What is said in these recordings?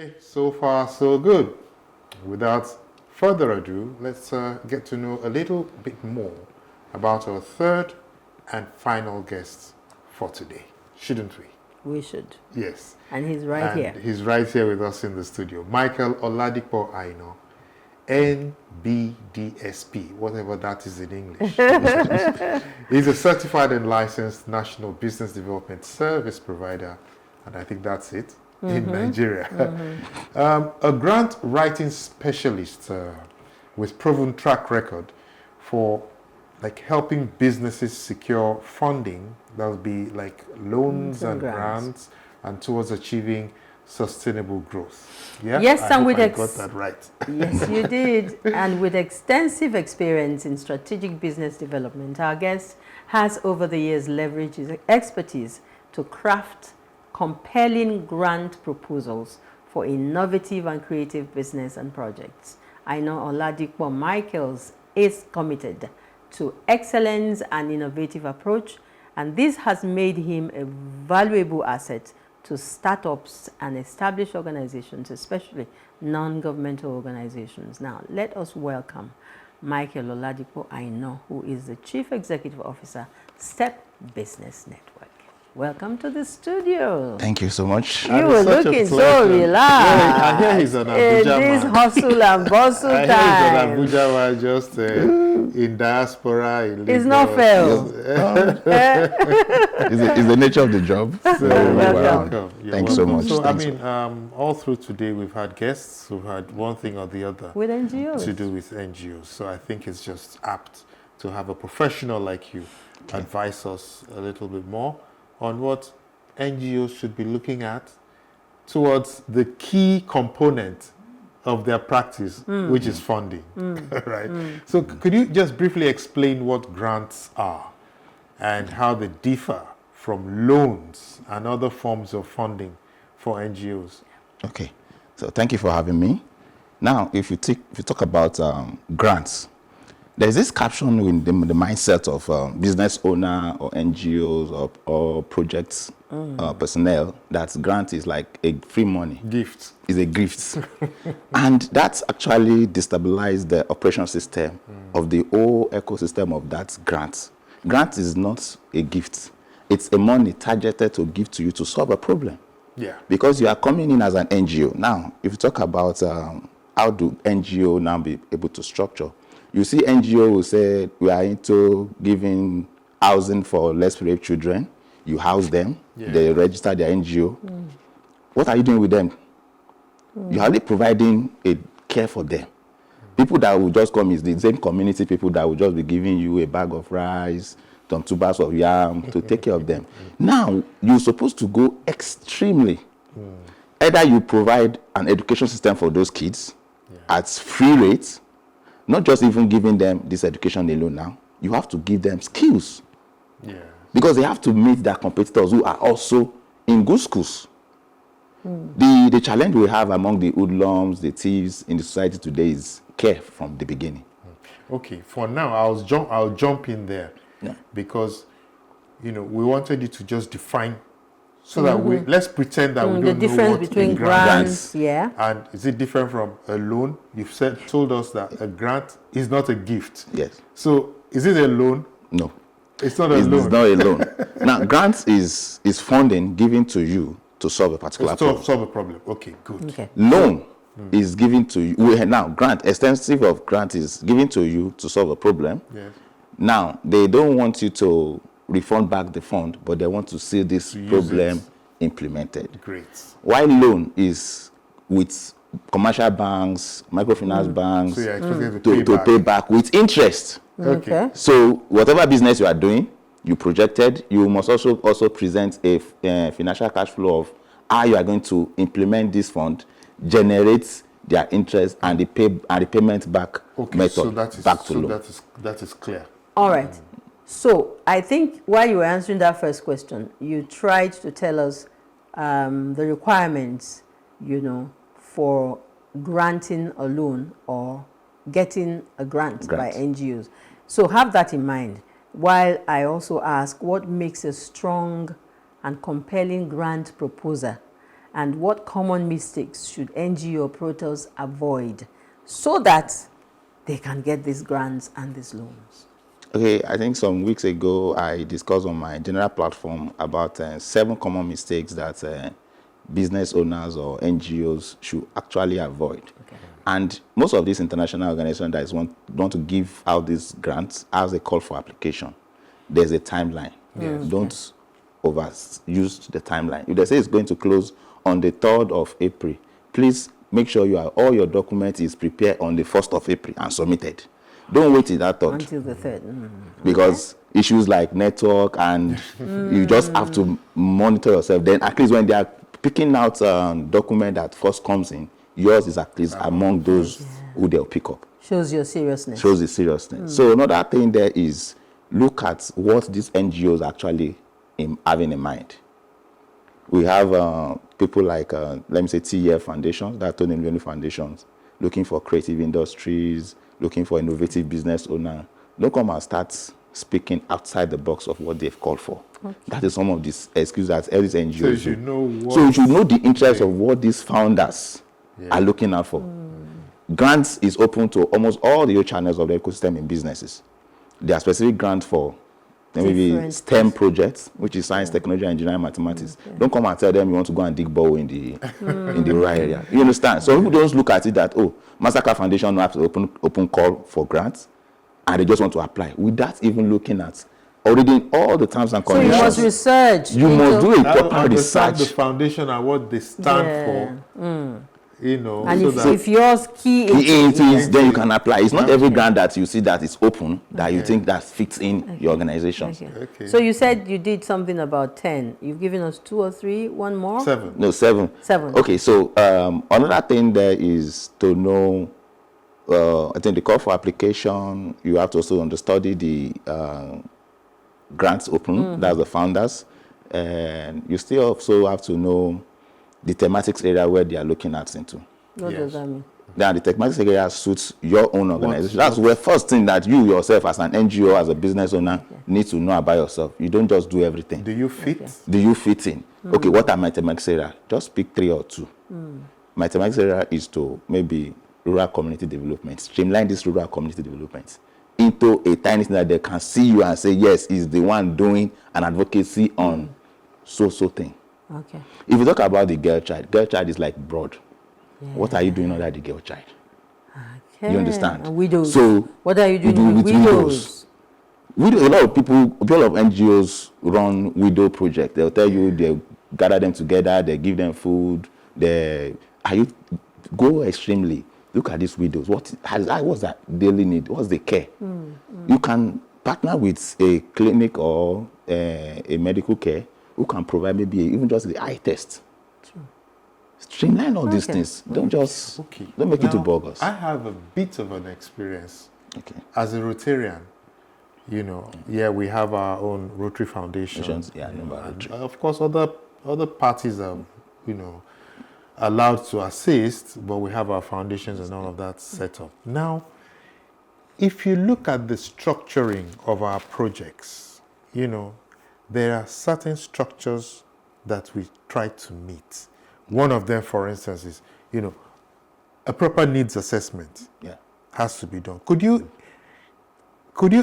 Okay, so far so good. Without further ado, let's get to know a little bit more about our third and final guest for today, shouldn't we? We should. Yes. And he's right here. He's right here with us in the studio. Michael Oladipo Aina, NBDSP, whatever that is in English. He's a certified and licensed National Business Development Service provider, and I think that's it, in Nigeria. A grant writing specialist with proven track record for helping businesses secure funding, that would be like loans and grants, and towards achieving sustainable growth. Yeah? Yes, I got that right. Yes, you did. And with extensive experience in strategic business development, our guest has over the years leveraged his expertise to craft compelling grant proposals for innovative and creative business and projects. Aina Oladipo Michael is committed to excellence and innovative approach, and this has made him a valuable asset to startups and established organizations, especially non-governmental organizations. Now, let us welcome Michael Oladipo Aina, who is the Chief Executive Officer, STEP Business Network. Welcome to the studio. Thank you so much. You were looking so relaxed. Yeah, I hear he's an Abuja man. This hustle and bustle time. I hear he's an Abuja man, just in diaspora. In it's not fair. It's the nature of the job. So, welcome. Thanks so much. So, all through today we've had guests who've had one thing or the other with NGOs. To do with NGOs. So I think it's just apt to have a professional like you advise us a little bit more on what NGOs should be looking at towards the key component of their practice, which is funding, right? So could you just briefly explain what grants are and how they differ from loans and other forms of funding for NGOs? Okay, so thank you for having me. Now, if you talk about grants, there's this caption in the mindset of business owner or NGOs or projects personnel that grant is like a free money. Gift. It's a gift. And that's actually destabilized the operation system of the whole ecosystem of that grant. Grant is not a gift. It's a money targeted to give to you to solve a problem. Yeah. Because you are coming in as an NGO. Now, if you talk about how do NGO now be able to structure, you see NGO who say we are into giving housing for less privileged children. You house them, they register their NGO. What are you doing with them? You're only providing a care for them. People that will just come is the same community people that will just be giving you a bag of rice, some 2 bags of yam to take care of them. Now, you're supposed to go extremely. Either you provide an education system for those kids at free rates, not just even giving them this education alone now. You have to give them skills. Yeah. Because they have to meet their competitors who are also in good schools. The challenge we have among the hoodlums, the thieves in the society today is care from the beginning. Okay, for now, I'll jump in there because, we wanted you to just define so that let's pretend that we don't know what the difference between grants, and is it different from a loan? You've told us that a grant is not a gift. Yes. So is it a loan? No. It's not a loan. It's not a loan. Now, grants is funding given to you to solve a particular problem. Solve a problem. Okay, good. Okay. Loan is given to you. Extensive of grant is given to you to solve a problem. Yes. Now, they don't want you to refund back the fund, but they want to see this problem implemented. Great. While loan is with commercial banks, microfinance banks, So you're expected to pay back with interest. Okay. So whatever business you are doing, you projected, you must also present a financial cash flow of how you are going to implement this fund, generate their interest and the payment back method so that is, back to loan. That is clear. All right. So I think while you were answering that first question, you tried to tell us the requirements, for granting a loan or getting a grant by NGOs. So have that in mind. While I also ask what makes a strong and compelling grant proposer And what common mistakes should NGO operators avoid so that they can get these grants and these loans? Okay, I think some weeks ago I discussed on my general platform about 7 common mistakes that business owners or NGOs should actually avoid. Okay. And most of these international organizations that want to give out these grants, as a call for application, there's a timeline. Yes. Don't overuse the timeline. If they say it's going to close on the 3rd of April, please make sure all your documents is prepared on the 1st of April and submitted. Don't wait till that thought. Until the 3rd. Because issues like network and you just have to monitor yourself. Then at least when they are picking out document that first comes in, yours is at least among those who they'll pick up. Shows your seriousness. Shows the seriousness. So another thing there is look at what these NGOs actually having in mind. We have people like, let me say, TEF foundations, that Tony Lionel foundations, looking for creative industries, looking for innovative business owner. Don't come and start speaking outside the box of what they've called for. Okay. That is some of these excuses that all these NGOs so you should know So you should know the interest of what these founders are looking out for. Grants is open to almost all the channels of the ecosystem in businesses. There are specific grants for maybe STEM projects, which is science, technology, engineering, mathematics. Don't come and tell them you want to go and dig borehole in the rural area. You understand? So people don't look at it that, oh, Massacre Foundation have to open call for grants, and they just want to apply without even looking at already all the terms and conditions. So you must research. You must do a proper research. The foundation and what they stand for. You know, and so if yours key into it, then you can apply. It's not every grant that you see that is open that you think that fits in your organization. Okay. So you said you did something about 10. You've given us 2 or 3, one more? 7. No, 7. 7. Okay, so another thing there is to know, I think the call for application, you have to also understudy the grants open, that's the founders. And you still also have to know the thematics area where they are looking at into. What does that mean? Then the thematics area suits your own organization. That's where first thing that you yourself as an NGO, as a business owner, need to know about yourself. You don't just do everything. Do you fit? Do you fit in? Okay, what are my thematics area? Just pick 3 or 2. My thematics area is to maybe rural community development. Streamline this rural community development into a tiny thing that they can see you and say, yes, he's the one doing an advocacy on so thing. Okay. If you talk about the girl child is like broad. What are you doing under the girl child? Okay. You understand? And widows. So what are you doing with widows? A lot of NGOs run widow projects. They'll tell you they gather them together, they give them food. Go extremely. Look at these widows. What's that daily need? What's the care? You can partner with a clinic or a medical care who can provide maybe even just the eye test. True. Streamline all these things. Don't make it too bogus. I have a bit of an experience. Okay. As a Rotarian, you know, we have our own Rotary Foundations. Yeah, of course, other parties are, you know, allowed to assist, but we have our foundations and all of that set up. Now, if you look at the structuring of our projects, you know, there are certain structures that we try to meet. One of them, for instance, is, you know, a proper needs assessment has to be done. Could you,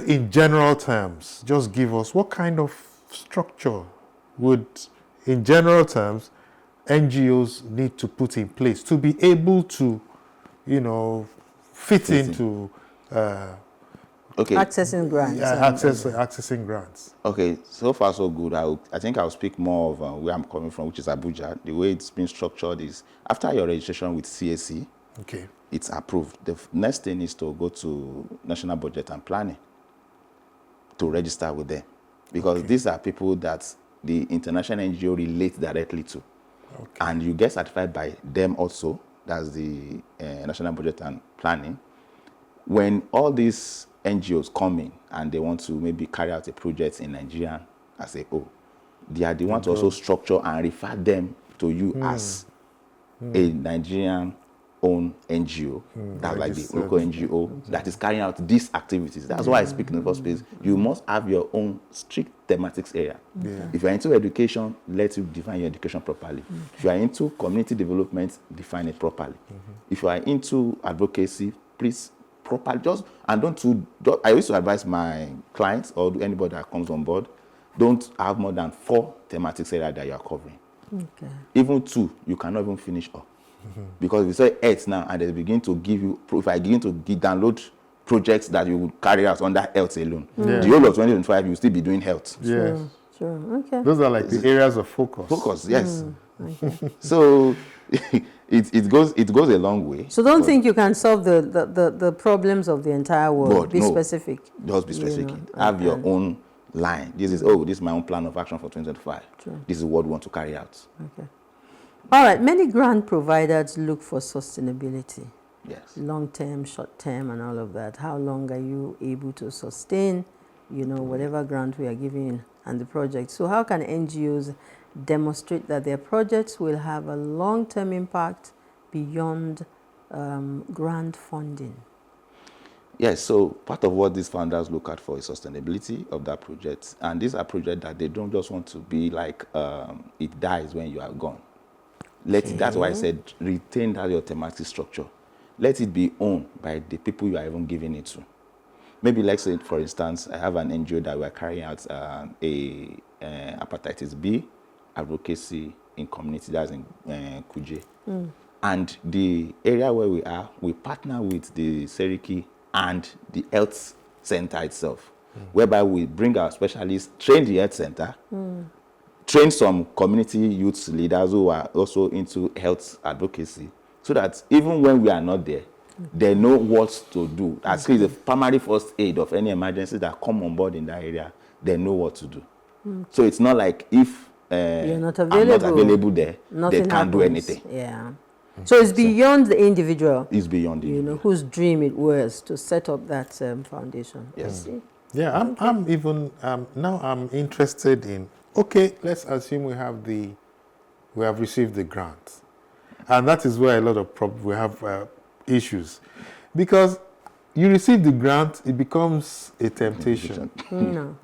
in general terms, just give us what kind of structure would, in general terms, NGOs need to put in place to be able to, you know, fit into accessing grants. Accessing grants. Okay, so far so good. I think I'll speak more of where I'm coming from, which is Abuja. The way it's been structured is after your registration with CAC, it's approved. The next thing is to go to National Budget and Planning to register with them. Because these are people that the international NGO relates directly to. And you get certified by them also. That's the National Budget and Planning. When all these NGOs come in and they want to maybe carry out a project in Nigeria as a whole, they are the ones to also structure and refer them to you as a Nigerian own NGO, that's like the local NGO that is carrying out these activities. That's why I speak in the first place. You must have your own strict thematics area. If you're into education, let you define your education properly. If you are into community development, define it properly. If you are into advocacy, please properly I used to advise my clients or anybody that comes on board, don't have more than 4 thematics areas that you are covering. Okay. Even 2, you cannot even finish up. Because if you say 8 now, and they begin to give you, if I begin to download projects that you would carry out under health alone, the whole of 2025, you will still be doing health. Yes. Sure. Okay. Those are like the areas of focus. Focus, yes. Okay. So it goes a long way. So don't think you can solve the problems of the entire world. Be specific. Just be specific. Have your own line. This is my own plan of action for 2025. True. This is what we want to carry out. Okay. All right. Many grant providers look for sustainability. Yes. Long-term, short-term, and all of that. How long are you able to sustain, whatever grant we are giving and the project? So how can NGOs demonstrate that their projects will have a long-term impact beyond grant funding? Yes, so part of what these founders look at for is sustainability of that project. And these are projects that they don't just want to be like it dies when you are gone. That's why I said retain that your thematic structure. Let it be owned by the people you are even giving it to. Maybe like say, for instance, I have an NGO that we're carrying out hepatitis B advocacy in community, that's in Kuje. And the area where we partner with the Seriki and the health center itself, whereby we bring our specialists, train the health center, train some community youth leaders who are also into health advocacy, so that even when we are not there, they know what to do. At least the primary first aid of any emergency that come on board in that area, they know what to do. So it's not like if you're not I'm not available there, nothing they can't do happens. anything. Yeah. So it's beyond the individual. It's beyond the individual. Whose dream it was to set up that foundation. Yes. Yeah, I'm even now I'm interested in. Okay, let's assume we have received the grant, and that is where a lot of we have issues, because you receive the grant, it becomes a temptation. No.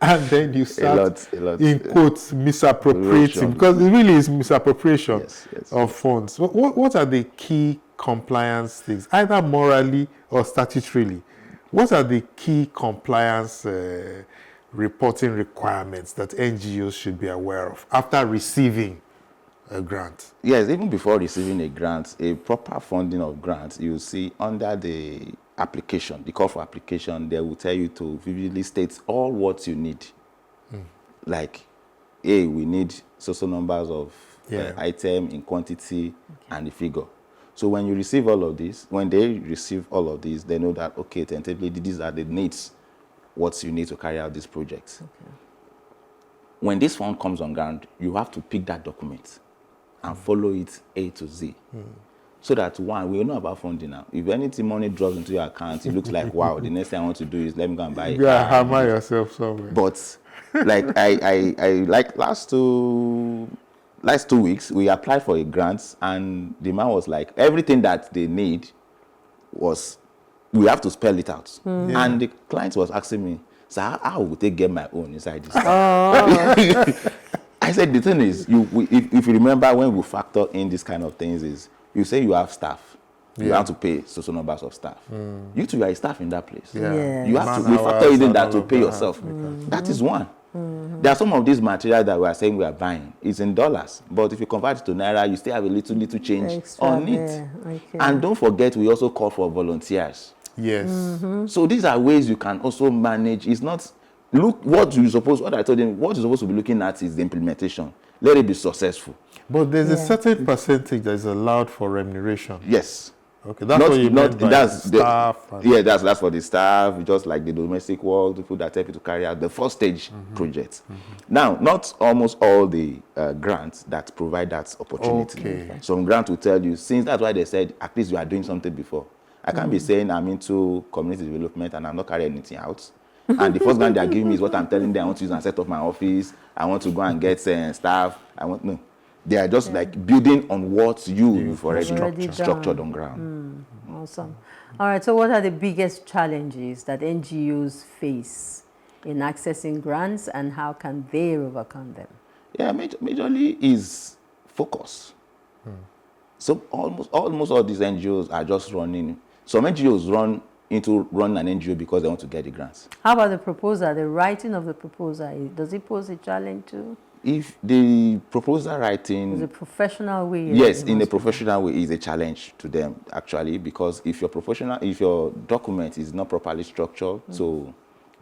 And then you start, a lot. in quotes, misappropriating, because it really is misappropriation of funds. What are the key compliance things, either morally or statutorily? What are the key compliance reporting requirements that NGOs should be aware of after receiving a grant? Yes, even before receiving a grant, a proper funding of grants, you see under the application, the call for application, they will tell you to vividly state all what you need. Like, we need social numbers of item in quantity and the figure. So when you receive all of this, when they receive all of these, they know that, okay, tentatively, these are the needs, what you need to carry out this project. Okay. When this fund comes on ground, you have to pick that document and follow it A to Z. So that, one, we know about funding now. If anything money drops into your account, it looks like, wow, the next thing I want to do is let me go and buy it. Yeah, hammer yourself somewhere. But like I like last 2 weeks, we applied for a grant, and the man was like, everything that they need was, we have to spell it out. And the client was asking me, so how would they get my own inside this? I said, the thing is, if you remember when we factor in this kind of things is, you say you have staff. You have to pay social numbers of staff. You too, you are a staff in that place. You have to, we factor in that to pay yourself. That is one. There are some of these materials that we are saying we are buying. It's in dollars. But if you convert it to Naira, you still have a little change extra on it. Okay. And don't forget, we also call for volunteers. Yes. So these are ways you can also manage. It's not, look, what I told them, what you're supposed to be looking at is the implementation. Let it be successful. But there's a certain percentage that is allowed for remuneration. Yes. Okay, that's what you meant by that's the staff. That's for the staff, just like the domestic work, the people that help you to carry out the first stage projects. Now, not almost all the grants that provide that opportunity. Okay. Some grants will tell you, since that's why they said, at least you are doing something before. I can't be saying I'm into community development and I'm not carrying anything out. And the first grant they are giving me is what I'm telling them I want to use and set up my office. I want to go and get staff. No. They are just like building on what you've already Already structured done. on ground. Awesome. All right, so what are the biggest challenges that NGOs face in accessing grants, and how can they overcome them? Yeah, majorly is focus. So almost all these NGOs are just running. Some NGOs run an NGO because they want to get the grants. How about the proposal, the writing of the proposal? Does it pose a challenge too? If the proposal Is writing, a professional way? yes, in a professional way is a challenge to them actually, because if your document is not properly structured to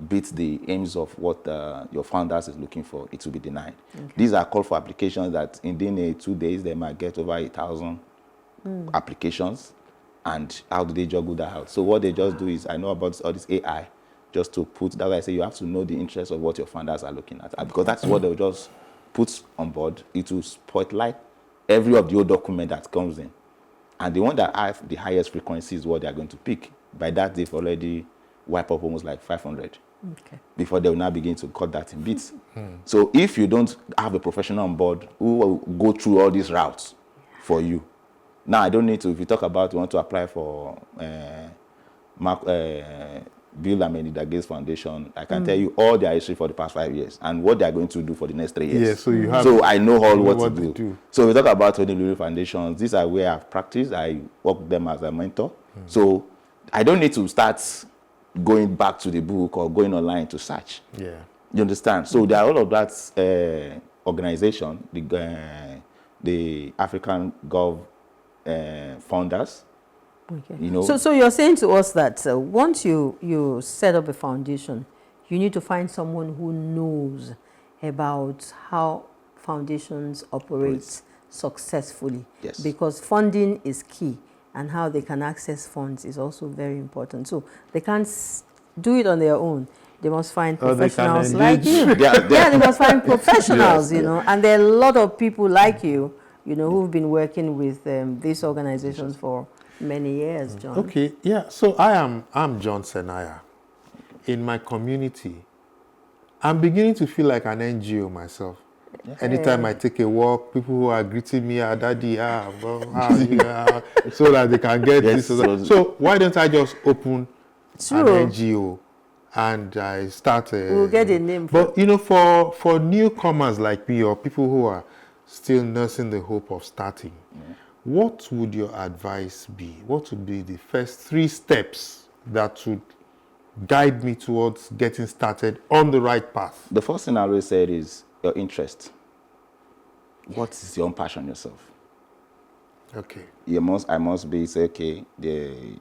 beat the aims of what your founders is looking for, it will be denied. Okay. These are call for applications that in 2 days they might get over 1,000 applications. And how do they juggle that out? So what they just do is, I know about all this AI, just to put, that's why I say you have to know the interest of what your founders are looking at, because that's what they'll just put on board. It will spotlight every of the old document that comes in. And the one that have the highest frequency is what they are going to pick. By that, they've already wiped up almost like 500. Okay. Before they will now begin to cut that in bits. So if you don't have a professional on board who will go through all these routes for you, now, I don't need to, if you talk about you want to apply for Bill and Melinda Gates Foundation, I can tell you all their history for the past 5 years and what they are going to do for the next 3 years. Yeah, so you have. So I know all what to to do. do. So we talk about Tony Lulu Foundations. These are where I've practiced. I work with them as a mentor. So I don't need to start going back to the book or going online to search. Yeah. You understand? So there are all of that organization, the African Gov founders. Okay. You know. So you're saying to us that once you set up a foundation, you need to find someone who knows about how foundations operate successfully. Yes. Because funding is key, and how they can access funds is also very important. So they can't do it on their own. They must find professionals like you. Yeah, they must find professionals, you know. And there are a lot of people like you, who've been working with these organizations for many years, John. Okay, yeah. So I'm John Senaya. In my community, I'm beginning to feel like an NGO myself. Yeah. Anytime I take a walk, people who are greeting me, daddy, well, how you, so that they can get this. So why don't I just open an NGO and I start we'll get a name. But for newcomers like me or people who are still nursing the hope of starting, what would your advice be? What would be the first 3 steps that would guide me towards getting started on the right path? The first thing I always said is your interest. What is your own passion yourself? Okay. I must be say, okay,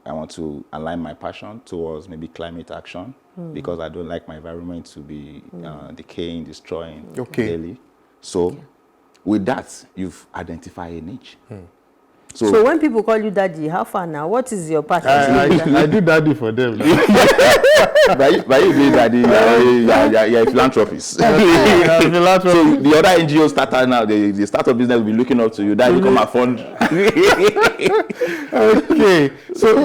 I want to align my passion towards maybe climate action because I don't like my environment to be decaying, destroying daily. So with that, you've identified a niche. So when people call you daddy, how far now? What is your passion? I do daddy for them. By you being daddy, you're a philanthropist. So the other NGO starter now, the startup business will be looking up to you. Daddy, come and fund. Okay. So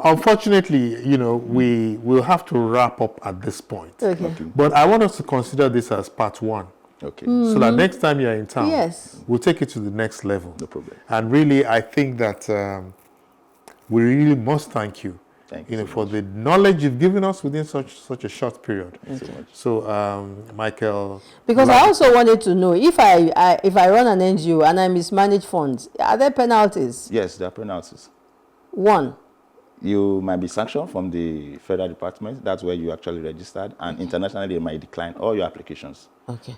unfortunately, we will have to wrap up at this point. Okay. But I want us to consider this as part 1. Okay. So that next time you're in town, yes, we'll take it to the next level. No problem. And really, I think that we really must thank you, for the knowledge you've given us within such a short period. Thank you so much. So, Michael. Because I also wanted to know if I run an NGO and I mismanage funds, are there penalties? Yes, there are penalties. 1. You might be sanctioned from the federal department. That's where you actually registered. And internationally, they might decline all your applications. Okay.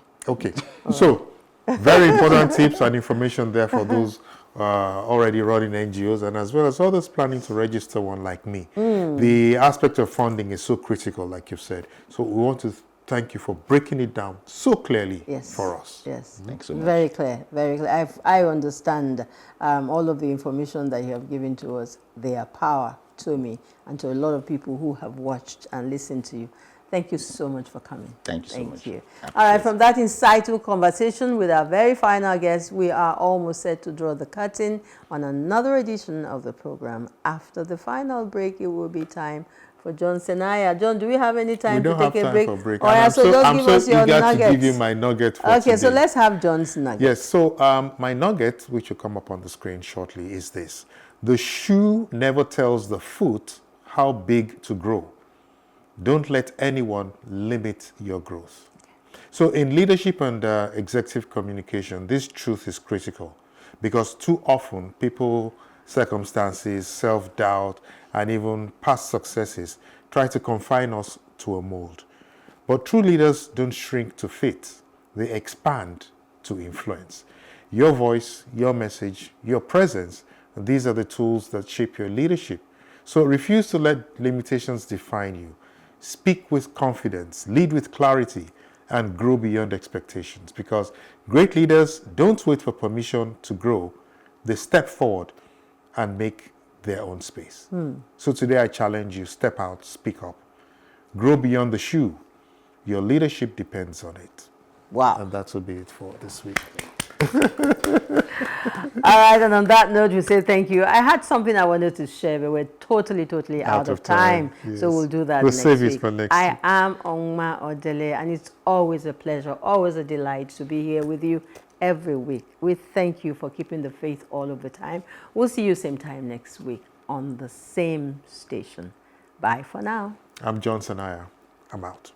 So, very important tips and information there for those already running NGOs and as well as others planning to register one like me. The aspect of funding is so critical, like you said. So we want to thank you for breaking it down so clearly for us. Yes. Thanks so much. Very clear, very clear. I understand all of the information that you have given to us. They are power to me and to a lot of people who have watched and listened to you. Thank you so much for coming. Thank you so much. Thank you. All right, from that insightful conversation with our very final guest, we are almost set to draw the curtain on another edition of the program. After the final break, it will be time for John Senaya. John, do we have any time We to don't take have a time break? for break. Oh, And yeah, so just I'm give so us your eager nuggets. to give you my nugget for Okay, so today. let's have John's nugget. Yes, so my nugget, which will come up on the screen shortly, is this. The shoe never tells the foot how big to grow. Don't let anyone limit your growth. So in leadership and executive communication, this truth is critical because too often people, circumstances, self-doubt, and even past successes try to confine us to a mold. But true leaders don't shrink to fit. They expand to influence. Your voice, your message, your presence, these are the tools that shape your leadership. So refuse to let limitations define you. Speak with confidence, lead with clarity, and grow beyond expectations. Because great leaders don't wait for permission to grow. They step forward and make their own space. So today I challenge you, step out, speak up. Grow beyond the shoe. Your leadership depends on it. Wow. And that will be it for this week. All right, and on that note, we say thank you. I had something I wanted to share, but we're totally out of time. Yes. So we'll do that We'll next save week. it for next I week. am Onma Odele, and it's always a pleasure, always a delight to be here with you every week. We thank you for keeping the faith all of the time. We'll see you same time next week on the same station. Bye for now. I'm John Senaya. I'm out.